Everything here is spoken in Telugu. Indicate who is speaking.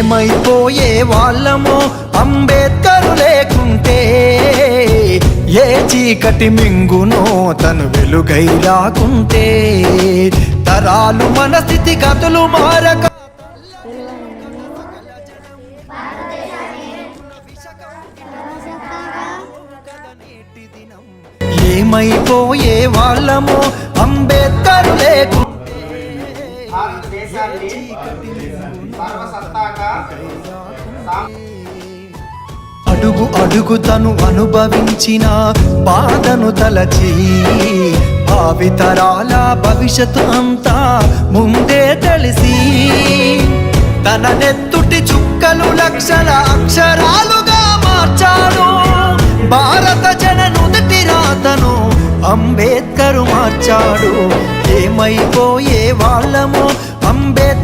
Speaker 1: ఏమైపోయే వాళ్ళమో అంబేద్కర్ లేకుంటే, ఏ చీకటి మింగునో తను వెలుగై రాకుంటే, తరాలు మన స్థితిగతులు మారక ఏమైపోయే వాళ్ళమో అంబేద్కర్ లేకుంటే, అడుగు అడుగు తను అనుభవించిన బాధను తలచి, భావితరాల భవిష్యత్తు అంతా ముందే తెలిసి, తన నెత్తుటి చుక్కలు లక్షల అక్షరాలుగా మార్చాడు. భారత జన నుదుటి రాతను అంబేద్కర్ మార్చాడు. ఏమైపోయే వాళ్ళమో అంబేద్కర్